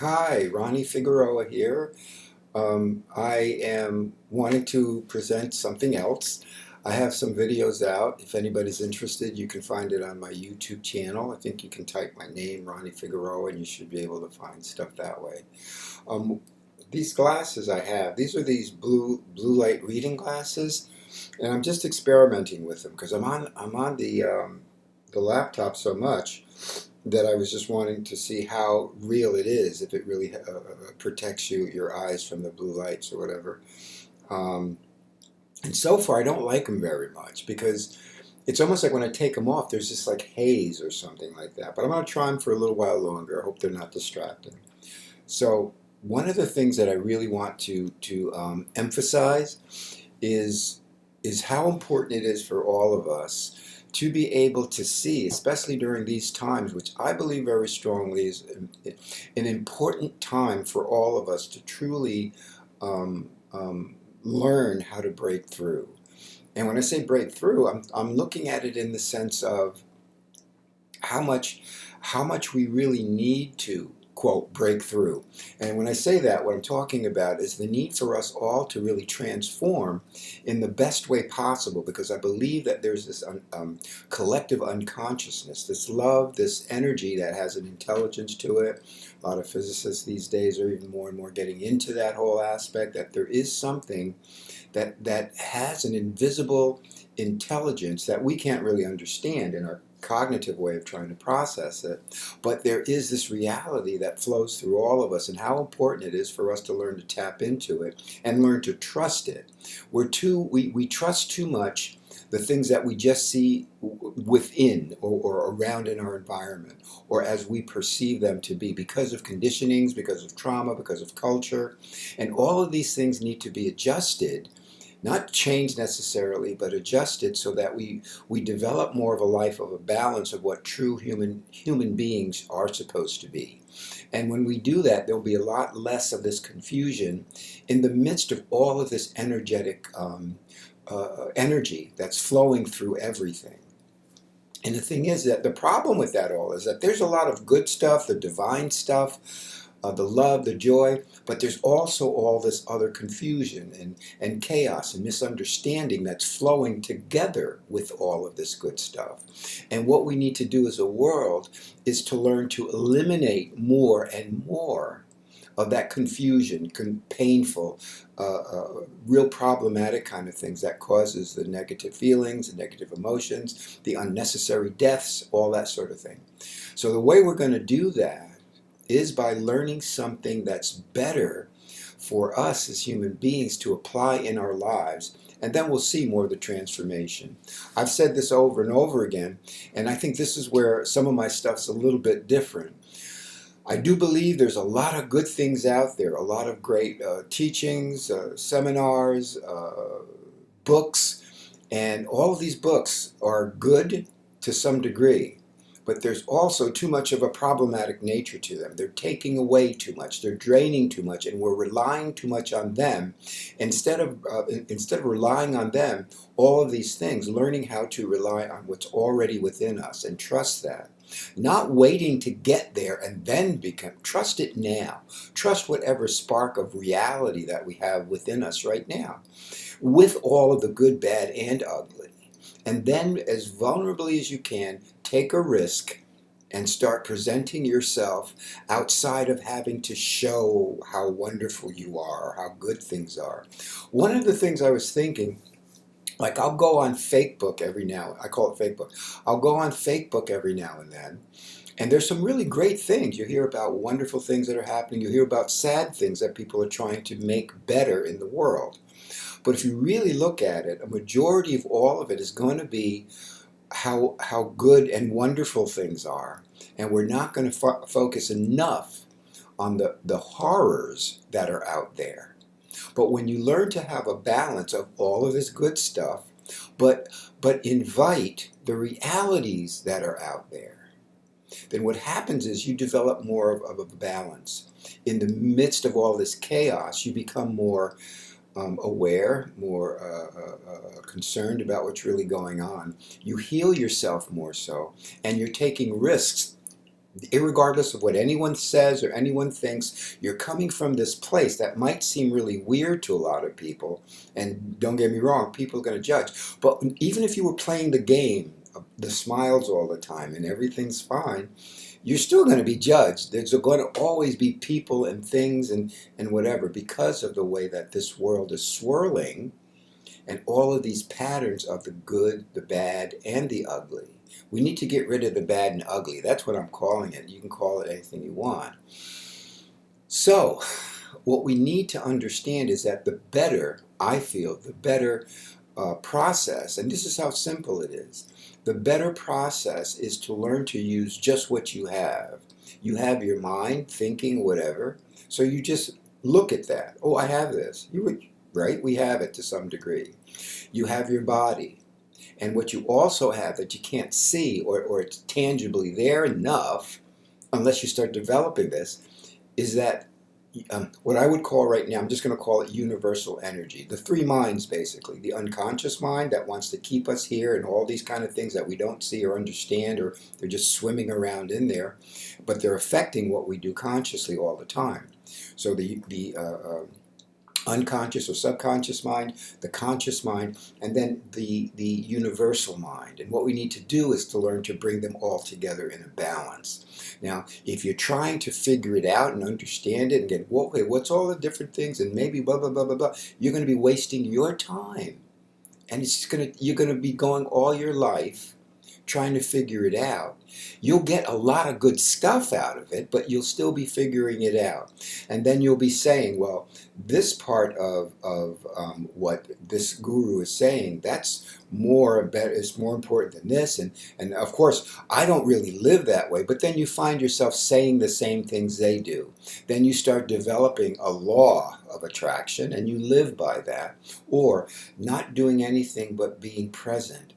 Hi, Ronnie Figueroa here. I am wanting to present something else. I have some videos out. If anybody's interested, you can find it on my YouTube channel. I think you can type my name, Ronnie Figueroa, and you should be able to find stuff that way. Um, these glasses I have, these are these blue light reading glasses, and I'm just experimenting with them because I'm on the laptop so much that I was just wanting to see how real it is, if it really protects your eyes from the blue lights or whatever. Um, and so far, I don't like them very much because it's almost like when I take them off, there's just like haze or something like that. But I'm going to try them for a little while longer. I hope they're not distracting. So one of the things that I really want to emphasize is is how important it is for all of us to be able to see, especially during these times, which I believe very strongly is an important time for all of us to truly um, learn how to break through. And when I say break through, I'm looking at it in the sense of how much we really need to quote break through. And when I say that, what I'm talking about is the need for us all to really transform in the best way possible, because I believe that there's this collective unconsciousness, this love, this energy that has an intelligence to it. A lot of physicists these days are even more and more getting into that whole aspect, that there is something that has an invisible intelligence that we can't really understand in our cognitive way of trying to process it. But there is this reality that flows through all of us, and how important it is for us to learn to tap into it and learn to trust it. We trust too much the things that we just see within or around in our environment, or as we perceive them to be, because of conditionings, because of trauma, because of culture. And all of these things need to be adjusted, not changed necessarily, but adjusted so that we develop more of a life of a balance of what true human beings are supposed to be. And when we do that, there'll be a lot less of this confusion in the midst of all of this energy that's flowing through everything. And the thing is that the problem with that all is that there's a lot of good stuff, the divine stuff, the love, the joy, but there's also all this other confusion and chaos and misunderstanding that's flowing together with all of this good stuff. And what we need to do as a world is to learn to eliminate more and more of that confusion, painful, real problematic kind of things that causes the negative feelings, the negative emotions, the unnecessary deaths, all that sort of thing. So the way we're going to do that is by learning something that's better for us as human beings to apply in our lives, and then we'll see more of the transformation. I've said this over and over again, and I think this is where some of my stuff's a little bit different. I do believe there's a lot of good things out there, a lot of great teachings, seminars, books, and all of these books are good to some degree. But there's also too much of a problematic nature to them. They're taking away too much, they're draining too much, and we're relying too much on them. Instead of relying on them, all of these things, learning how to rely on what's already within us and trust that. Not waiting to get there and then trust it now. Trust whatever spark of reality that we have within us right now, with all of the good, bad, and ugly. And then, as vulnerably as you can, take a risk and start presenting yourself outside of having to show how wonderful you are, how good things are. One of the things I was thinking, like I'll go on Facebook every now, I call it Facebook. I'll go on Facebook every now and then, and there's some really great things. You hear about wonderful things that are happening. You hear about sad things that people are trying to make better in the world. But if you really look at it, a majority of all of it is going to be how good and wonderful things are. And we're not going to focus enough on the horrors that are out there. But when you learn to have a balance of all of this good stuff, but invite the realities that are out there, then what happens is you develop more of a balance. In the midst of all this chaos, you become more aware, more concerned about what's really going on. You heal yourself more so, and you're taking risks Irregardless of what anyone says or anyone thinks, you're coming from this place that might seem really weird to a lot of people. And don't get me wrong, people are going to judge. But even if you were playing the game, the smiles all the time and everything's fine, you're still going to be judged. There's going to always be people and things and whatever, because of the way that this world is swirling, and all of these patterns of the good, the bad, and the ugly. We need to get rid of the bad and ugly. That's what I'm calling it. You can call it anything you want. So, what we need to understand is that the better, I feel, the better process, and this is how simple it is, the better process is to learn to use just what you have. You have your mind, thinking, whatever, so you just look at that. Oh, I have this. You would, right? We have it to some degree. You have your body. And what you also have that you can't see, or it's tangibly there enough, unless you start developing this, is that what I would call right now, I'm just going to call it universal energy. The three minds, basically. The unconscious mind that wants to keep us here and all these kind of things that we don't see or understand, or they're just swimming around in there, but they're affecting what we do consciously all the time. So the unconscious or subconscious mind, the conscious mind, and then the universal mind. And what we need to do is to learn to bring them all together in a balance. Now, if you're trying to figure it out and understand it and get, what's all the different things and maybe blah, blah, blah, blah, blah, you're going to be wasting your time. And you're going to be going all your life trying to figure it out. You'll get a lot of good stuff out of it, but you'll still be figuring it out. And then you'll be saying, well, this part of what this guru is saying, that's is more important than this. And of course, I don't really live that way, but then you find yourself saying the same things they do. Then you start developing a law of attraction, and you live by that. Or not doing anything but being present,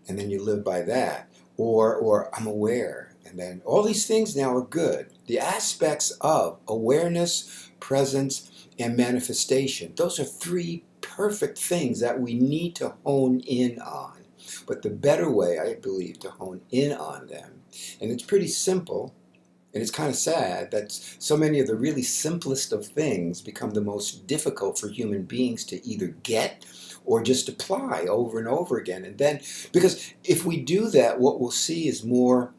and then you live by that. Or I'm aware, and then all these things now are good. The aspects of awareness, presence, and manifestation, those are three perfect things that we need to hone in on. But the better way, I believe, to hone in on them, and it's pretty simple, and it's kind of sad that so many of the really simplest of things become the most difficult for human beings to either get or just apply over and over again. And then, because if we do that, what we'll see is more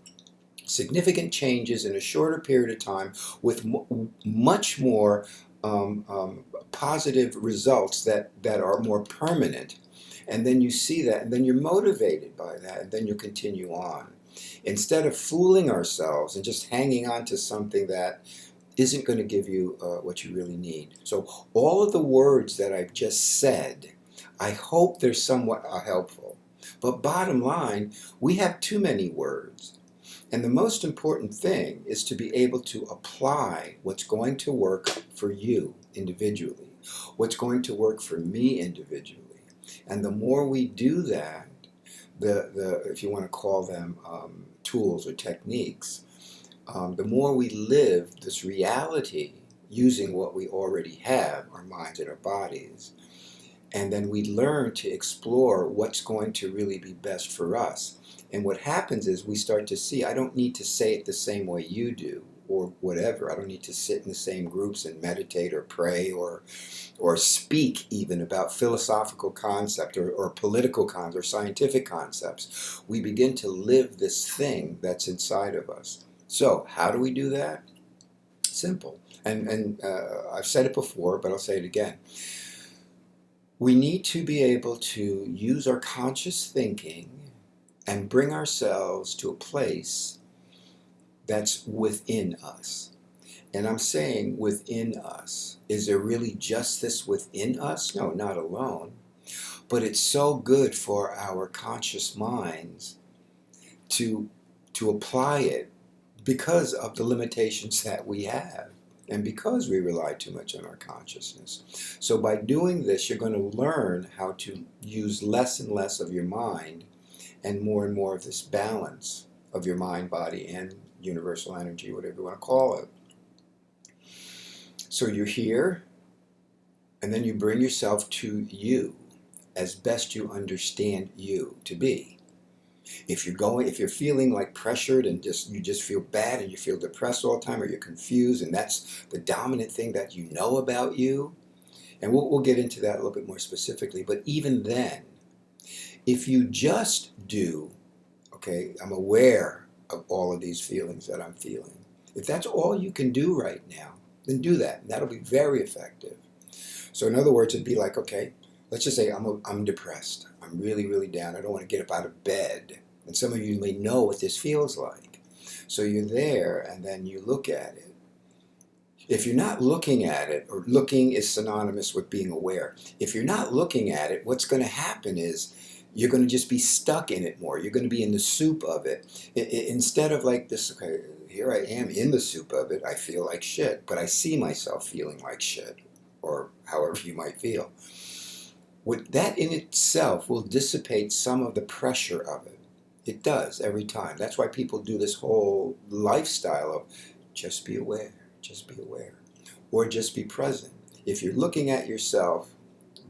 significant changes in a shorter period of time with much more positive results that are more permanent. And then you see that, and then you're motivated by that, and then you continue on. Instead of fooling ourselves and just hanging on to something that isn't going to give you what you really need. So all of the words that I've just said, I hope they're somewhat helpful. But bottom line, we have too many words. And the most important thing is to be able to apply what's going to work for you individually, what's going to work for me individually. And the more we do that, the if you want to call them tools or techniques, the more we live this reality using what we already have, our minds and our bodies, and then we learn to explore what's going to really be best for us. And what happens is we start to see, I don't need to say it the same way you do, or whatever. I don't need to sit in the same groups and meditate or pray or speak even about philosophical concept or political concepts or scientific concepts. We begin to live this thing that's inside of us. So how do we do that? Simple. And I've said it before, but I'll say it again. We need to be able to use our conscious thinking and bring ourselves to a place that's within us. And I'm saying within us. Is there really just this within us? No, not alone. But it's so good for our conscious minds to apply it because of the limitations that we have and because we rely too much on our consciousness. So by doing this, you're going to learn how to use less and less of your mind and more of this balance of your mind, body, and universal energy, whatever you want to call it. So you're here, and then you bring yourself to you as best you understand you to be. If you're feeling like pressured and you just feel bad and you feel depressed all the time, or you're confused, and that's the dominant thing that you know about you, and we'll get into that a little bit more specifically. But even then, if you just do, okay, I'm aware of all of these feelings that I'm feeling. If that's all you can do right now, then do that. And that'll be very effective. So in other words, it'd be like, okay, let's just say I'm depressed. I'm really, really down. I don't want to get up out of bed. And some of you may know what this feels like. So you're there and then you look at it. If you're not looking at it, or looking is synonymous with being aware. If you're not looking at it, what's going to happen is you're going to just be stuck in it more. You're going to be in the soup of it. Instead of like this, okay, here I am in the soup of it. I feel like shit, but I see myself feeling like shit, or however you might feel. That in itself will dissipate some of the pressure of it. It does every time. That's why people do this whole lifestyle of just be aware, or just be present. If you're looking at yourself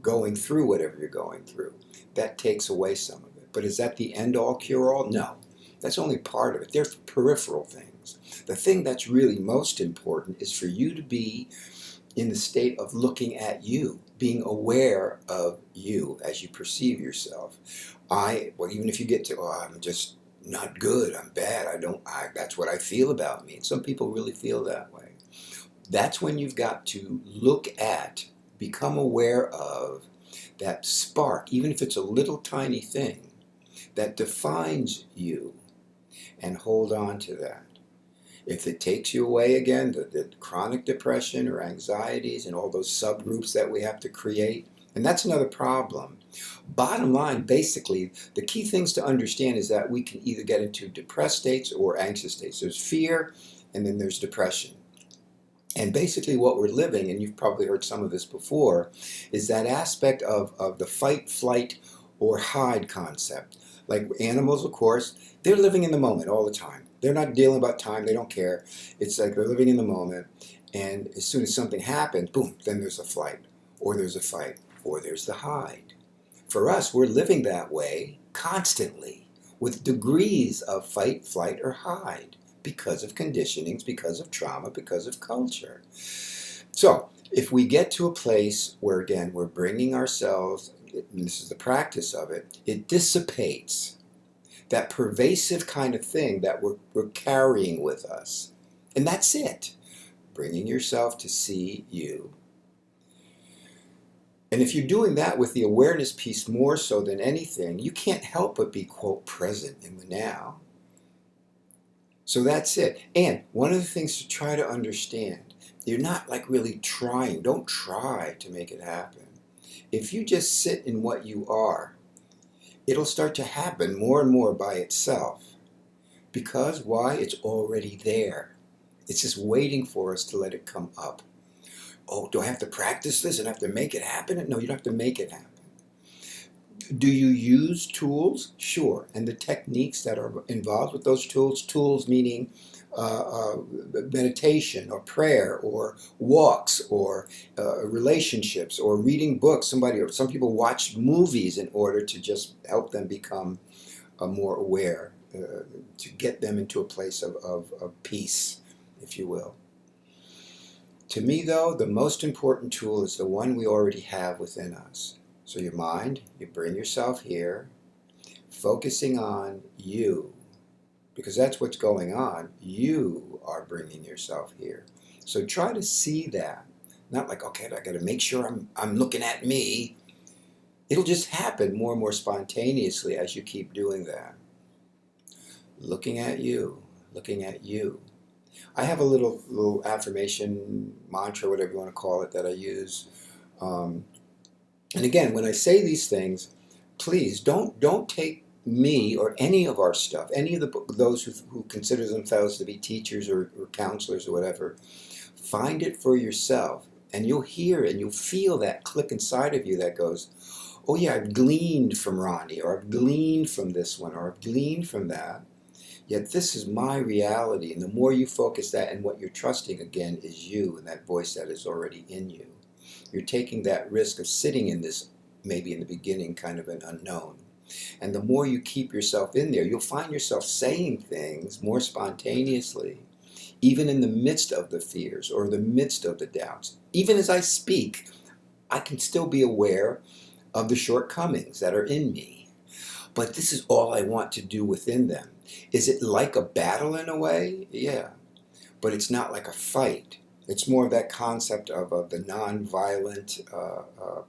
going through whatever you're going through, that takes away some of it. But is that the end-all, cure-all? No. That's only part of it. They're peripheral things. The thing that's really most important is for you to be in the state of looking at you, being aware of you as you perceive yourself. Even if you get to, I'm just not good, I'm bad, that's what I feel about me. And some people really feel that way. That's when you've got to look at, become aware of that spark, even if it's a little tiny thing that defines you, and hold on to that. If it takes you away again, the chronic depression or anxieties and all those subgroups that we have to create, and that's another problem. Bottom line, basically, the key things to understand is that we can either get into depressed states or anxious states. There's fear, and then there's depression. And basically what we're living, and you've probably heard some of this before, is that aspect of the fight, flight, or hide concept. Like animals, of course, they're living in the moment all the time. They're not dealing about time, they don't care. It's like they're living in the moment, and as soon as something happens, boom, then there's a flight, or there's a fight, or there's the hide. For us, we're living that way constantly, with degrees of fight, flight, or hide, because of conditionings, because of trauma, because of culture. So, if we get to a place where, again, we're bringing ourselves, and this is the practice of it, it dissipates that pervasive kind of thing that we're carrying with us. And that's it. Bringing yourself to see you. And if you're doing that with the awareness piece more so than anything, you can't help but be, quote, present in the now. So that's it. And one of the things to try to understand, you're not like really trying. Don't try to make it happen. If you just sit in what you are, it'll start to happen more and more by itself. Because why? It's already there. It's just waiting for us to let it come up. Oh, do I have to practice this and have to make it happen? No, you don't have to make it happen. Do you use tools? Sure. And the techniques that are involved with those tools meaning meditation or prayer or walks or relationships or reading books. Some people watch movies in order to just help them become more aware, to get them into a place of peace, if you will. To me, though, the most important tool is the one we already have within us. So your mind, you bring yourself here, focusing on you, because that's what's going on. You are bringing yourself here. So try to see that. Not like, okay, I got to make sure I'm looking at me. It'll just happen more and more spontaneously as you keep doing that. Looking at you, looking at you. I have a little affirmation, mantra, whatever you want to call it, that I use. And again, when I say these things, please don't take me or any of our stuff, any of those who consider themselves to be teachers or counselors or whatever. Find it for yourself, and you'll hear and you'll feel that click inside of you that goes, oh yeah, I've gleaned from Ronnie, or I've gleaned from this one, or I've gleaned from that. Yet this is my reality, and the more you focus that, and what you're trusting again is you and that voice that is already in you. You're taking that risk of sitting in this, maybe in the beginning, kind of an unknown. And the more you keep yourself in there, you'll find yourself saying things more spontaneously, even in the midst of the fears or the midst of the doubts. Even as I speak, I can still be aware of the shortcomings that are in me. But this is all I want to do within them. Is it like a battle in a way? Yeah. But it's not like a fight. It's more of that concept of the nonviolent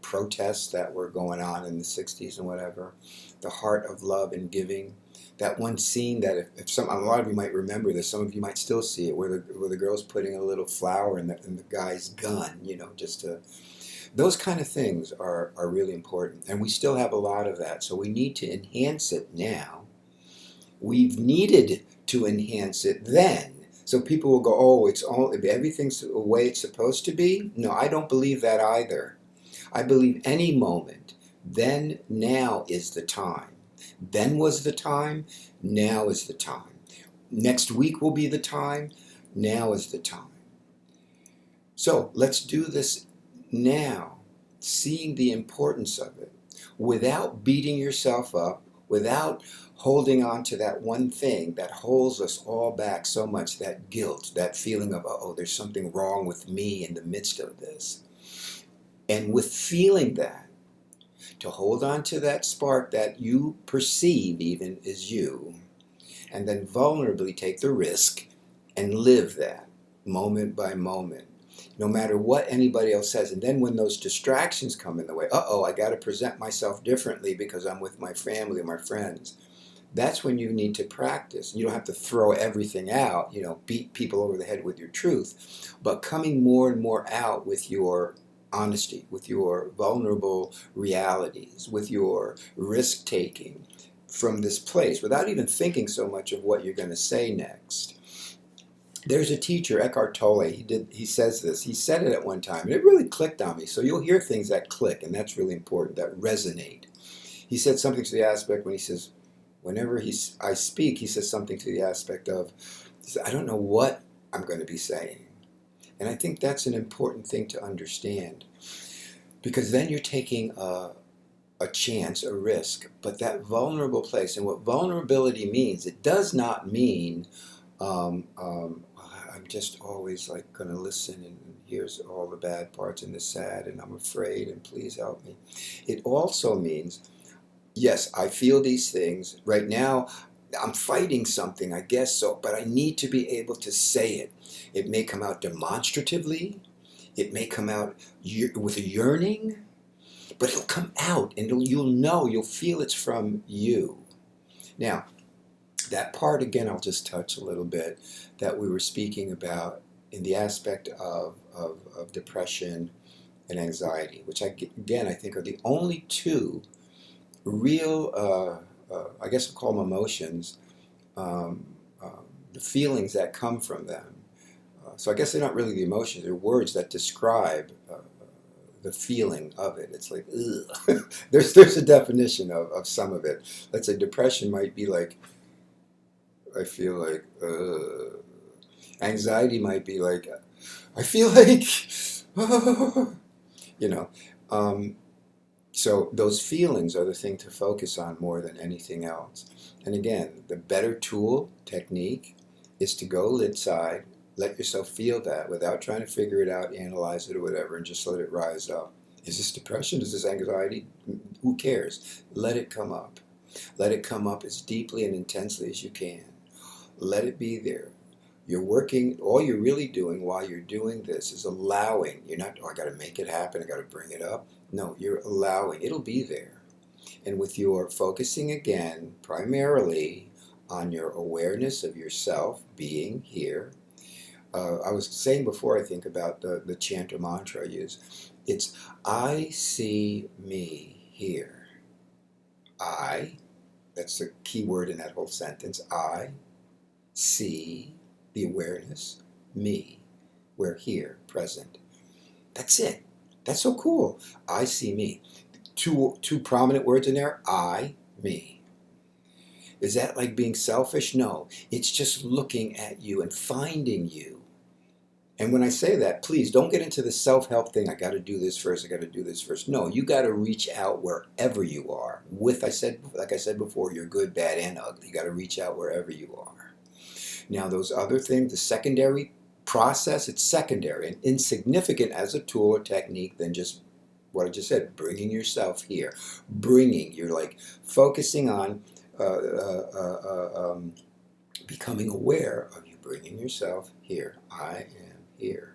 protests that were going on in the 60s and whatever. The heart of love and giving. That one scene that if some, a lot of you might remember this, some of you might still see it, where the girl's putting a little flower in the guy's gun, just to, those kind of things are really important. And we still have a lot of that. So we need to enhance it now. We've needed to enhance it then. So people will go, oh, it's all, everything's the way it's supposed to be. No, I don't believe that either. I believe any moment, then, now is the time. Then was the time, now is the time. Next week will be the time, now is the time. So let's do this now, seeing the importance of it, without beating yourself up, without holding on to that one thing that holds us all back so much, that guilt, that feeling of, oh, there's something wrong with me in the midst of this. And with feeling that, to hold on to that spark that you perceive even as you, and then vulnerably take the risk and live that moment by moment, no matter what anybody else says. And then when those distractions come in the way, I got to present myself differently because I'm with my family or my friends. That's when you need to practice. You don't have to throw everything out, beat people over the head with your truth, but coming more and more out with your honesty, with your vulnerable realities, with your risk-taking from this place, without even thinking so much of what you're going to say next. There's a teacher, Eckhart Tolle, he says this. He said it at one time, and it really clicked on me. So you'll hear things that click, and that's really important, that resonate. He said something to the aspect when he says, whenever I speak, he says something to the aspect of, he said, I don't know what I'm going to be saying. And I think that's an important thing to understand, because then you're taking a chance, a risk, but that vulnerable place. And what vulnerability means, it does not mean I'm just always like going to listen, and here's all the bad parts and the sad, and I'm afraid, and please help me. It also means, yes, I feel these things. Right now, I'm fighting something, I guess so, but I need to be able to say it. It may come out demonstratively. It may come out with a yearning, but it'll come out, and you'll feel it's from you. Now, that part, again, I'll just touch a little bit, that we were speaking about in the aspect of depression and anxiety, which, I think are the only two real, I guess I'll call them emotions, the feelings that come from them. So I guess they're not really the emotions, they're words that describe the feeling of it. It's like, ugh. there's a definition of some of it. Let's say depression might be like, I feel like, anxiety might be like, I feel like, so those feelings are the thing to focus on more than anything else. And again, the better tool, technique, is to go inside, let yourself feel that without trying to figure it out, analyze it or whatever, and just let it rise up. Is this depression? Is this anxiety? Who cares? Let it come up. Let it come up as deeply and intensely as you can. Let it be there. You're working, all you're really doing while you're doing this is allowing. You're not, I got to make it happen, I got to bring it up. No, you're allowing. It'll be there. And with your focusing again, primarily on your awareness of yourself being here. I was saying before, I think, about the chant or mantra I use. It's, I see me here. That's the key word in that whole sentence. I see, the awareness, me. We're here, present. That's it. That's so cool. I see me. Two prominent words in there. I, me. Is that like being selfish? No. It's just looking at you and finding you And when I say that, please don't get into the self-help thing. I got to do this first. I got to do this first. No, you got to reach out wherever you are. Like I said before, you're good, bad, and ugly. You got to reach out wherever you are. Now, those other things, the secondary process, it's secondary and insignificant as a tool or technique than just what I just said, bringing yourself here. You're like focusing on uh, uh, becoming aware of you bringing yourself here. I am here.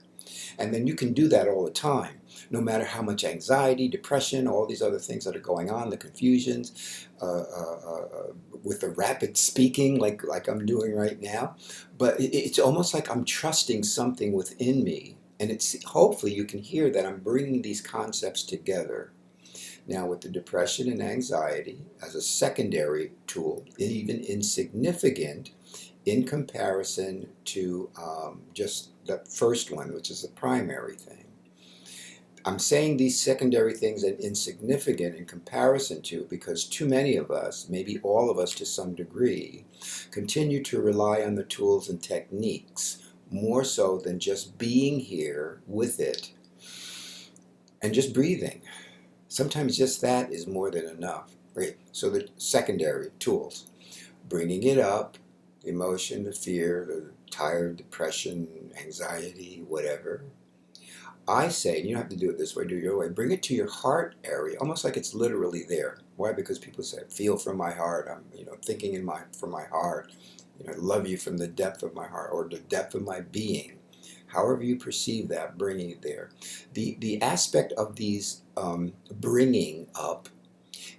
And then you can do that all the time, no matter how much anxiety, depression, all these other things that are going on, the confusions, with the rapid speaking like I'm doing right now. But it's almost like I'm trusting something within me. And it's hopefully you can hear that I'm bringing these concepts together. Now, with the depression and anxiety as a secondary tool, even insignificant in comparison to just the first one, which is the primary thing. I'm saying these secondary things are insignificant in comparison to because too many of us, maybe all of us to some degree, continue to rely on the tools and techniques more so than just being here with it and just breathing. Sometimes just that is more than enough. Right? So the secondary tools, bringing it up, the emotion, the fear, the tired, depression, anxiety, whatever. I say, and you don't have to do it this way, do it your way, bring it to your heart area, almost like it's literally there. Why? Because people say, feel from my heart. I'm, thinking from my heart. I love you from the depth of my heart or the depth of my being. However you perceive that, bringing it there. The aspect of these bringing up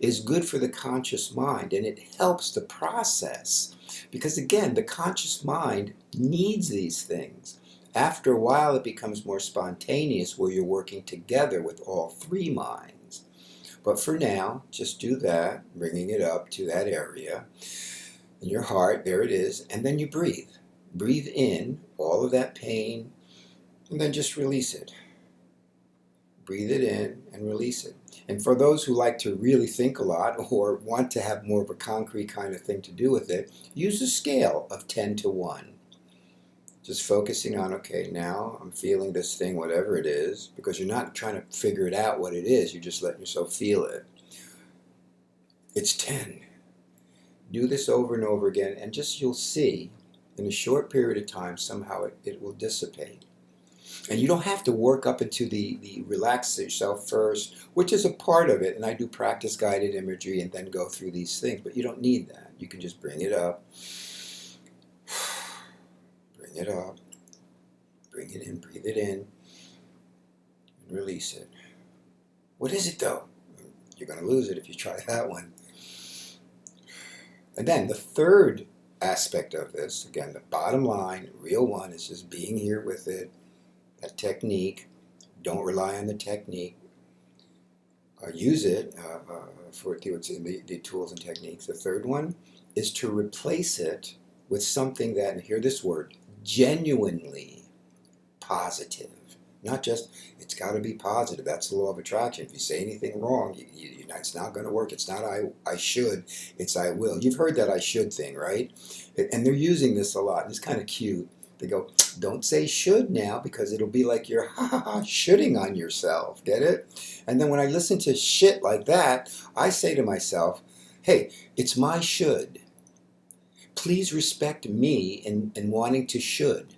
is good for the conscious mind, and it helps the process because, again, the conscious mind needs these things. After a while, it becomes more spontaneous where you're working together with all three minds. But for now, just do that, bringing it up to that area in your heart. There it is. And then you breathe. Breathe in all of that pain, and then just release it. Breathe it in and release it. And for those who like to really think a lot or want to have more of a concrete kind of thing to do with it, use a scale of 10 to 1. Just focusing on, okay, now I'm feeling this thing, whatever it is, because you're not trying to figure it out what it is, you're just letting yourself feel it. It's 10. Do this over and over again, and just you'll see, in a short period of time, somehow it will dissipate. And you don't have to work up into the relax yourself first, which is a part of it. And I do practice guided imagery and then go through these things. But you don't need that. You can just bring it up. Bring it up. Bring it in. Breathe it in. And release it. What is it, though? You're going to lose it if you try that one. And then the third aspect of this, again, the bottom line, real one, is just being here with it. That technique, don't rely on the technique. Use it for the tools and techniques. The third one is to replace it with something that, and hear this word, genuinely positive. Not just, it's got to be positive. That's the law of attraction. If you say anything wrong, it's not going to work. It's not I should, it's I will. You've heard that I should thing, right? And they're using this a lot. And it's kind of cute. They go, don't say should now because it'll be like you're shitting on yourself. Get it? And then when I listen to shit like that, I say to myself, hey, it's my should. Please respect me in wanting to should.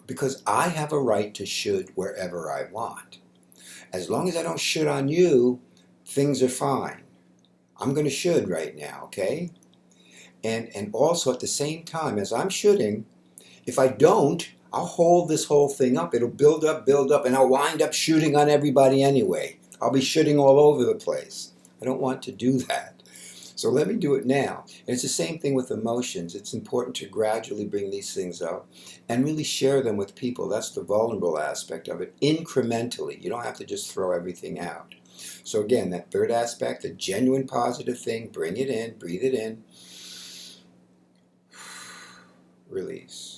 Because I have a right to should wherever I want. As long as I don't should on you, things are fine. I'm going to should right now, okay? And also at the same time, as I'm shoulding, if I don't, I'll hold this whole thing up. It'll build up, and I'll wind up shooting on everybody anyway. I'll be shooting all over the place. I don't want to do that. So let me do it now. And it's the same thing with emotions. It's important to gradually bring these things up and really share them with people. That's the vulnerable aspect of it, incrementally. You don't have to just throw everything out. So again, that third aspect, the genuine positive thing, bring it in, breathe it in, release.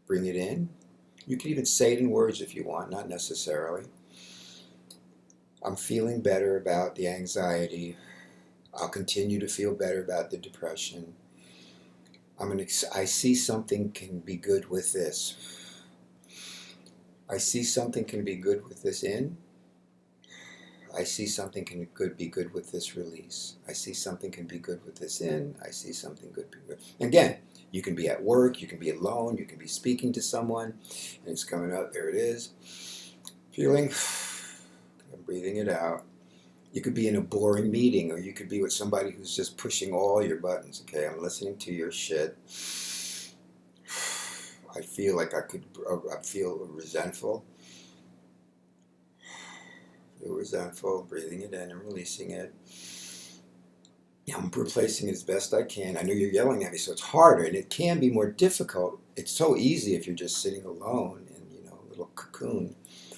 Bring it in. You can even say it in words if you want, not necessarily. I'm feeling better about the anxiety. I'll continue to feel better about the depression. I see something can be good with this. I see something can be good with this in. I see something can be good with this release. I see something can be good with this in. I see something good. Again, you can be at work, you can be alone, you can be speaking to someone, and it's coming out. There it is. Feeling, and breathing it out. You could be in a boring meeting, or you could be with somebody who's just pushing all your buttons. Okay, I'm listening to your shit. I feel like I feel resentful. Feel resentful, breathing it in and releasing it. I'm replacing it as best I can. I know you're yelling at me, so it's harder, and it can be more difficult. It's so easy if you're just sitting alone in, a little cocoon.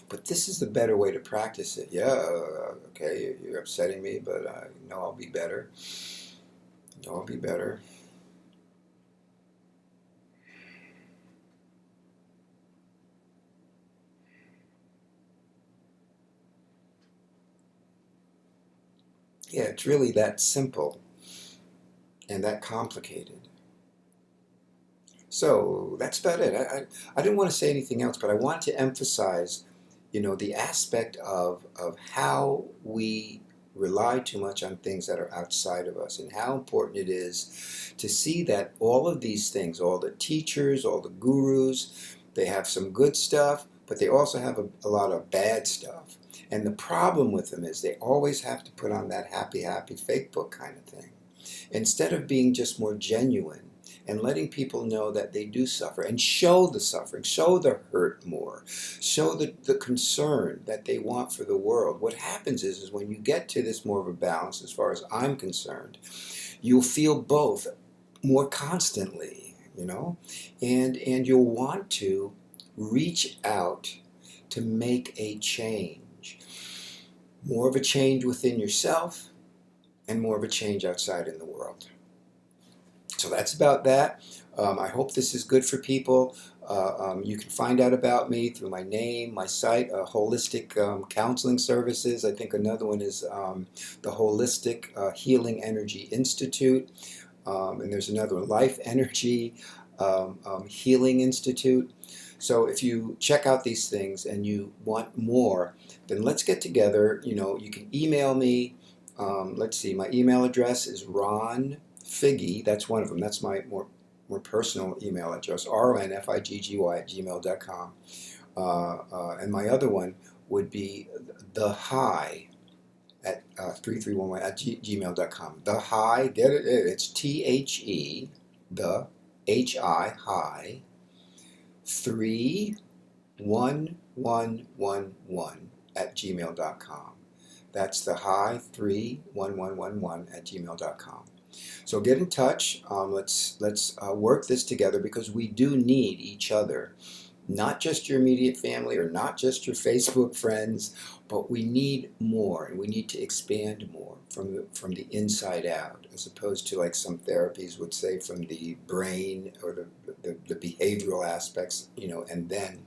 But this is the better way to practice it. Yeah, okay, you're upsetting me, but I know I'll be better. I'll be better. Yeah, it's really that simple and that complicated. So that's about it. I didn't want to say anything else, but I wanted to emphasize, the aspect of how we rely too much on things that are outside of us, and how important it is to see that all of these things, all the teachers, all the gurus, they have some good stuff, but they also have a lot of bad stuff. And the problem with them is they always have to put on that happy, happy fake book kind of thing, instead of being just more genuine and letting people know that they do suffer, and show the suffering, show the hurt more, show the concern that they want for the world. What happens is when you get to this more of a balance, as far as I'm concerned, you'll feel both more constantly, and you'll want to reach out to make a change, more of a change within yourself and more of a change outside in the world. So that's about that. I hope this is good for people. You can find out about me through my name, my site, Holistic Counseling Services. I think another one is the Holistic Healing Energy Institute. And there's another one, Life Energy Healing Institute. So if you check out these things and you want more, then let's get together. You can email me. Let's see, my email address is Ron Figgy, that's one of them. That's my more personal email address, ronfiggy@gmail.com. And my other one would be the high at 3311 at gmail.com. The high, get it? It's THE, the HI, 31111 at gmail.com. That's the high 31111 at gmail.com. So get in touch. Let's work this together, because we do need each other. Not just your immediate family or not just your Facebook friends, but we need more, and we need to expand more from the inside out, as opposed to, like some therapies would say, from the brain or the behavioral aspects, and then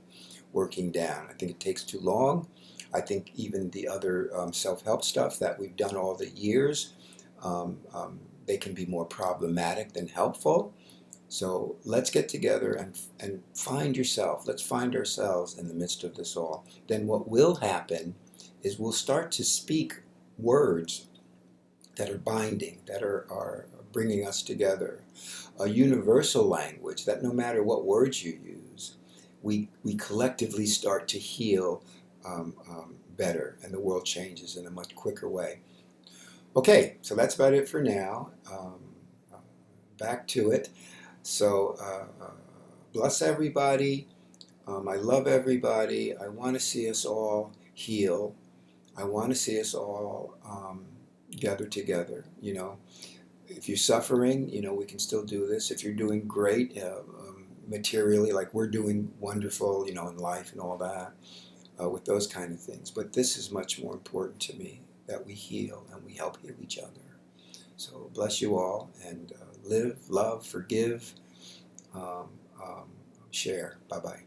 working down. I think it takes too long. I think even the other self-help stuff that we've done all the years, they can be more problematic than helpful. So let's get together and find yourself. Let's find ourselves in the midst of this all. Then what will happen is we'll start to speak words that are binding, that are bringing us together. A universal language that no matter what words you use, we collectively start to heal better, and the world changes in a much quicker way. Okay, so that's about it for now. Back to it. So bless everybody. I love everybody. I want to see us all heal. I want to see us all gather together. If you're suffering, we can still do this. If you're doing great materially, like we're doing wonderful, in life and all that, with those kind of things. But this is much more important to me, that we heal and we help heal each other. So bless you all, and live, love, forgive, share. Bye-bye.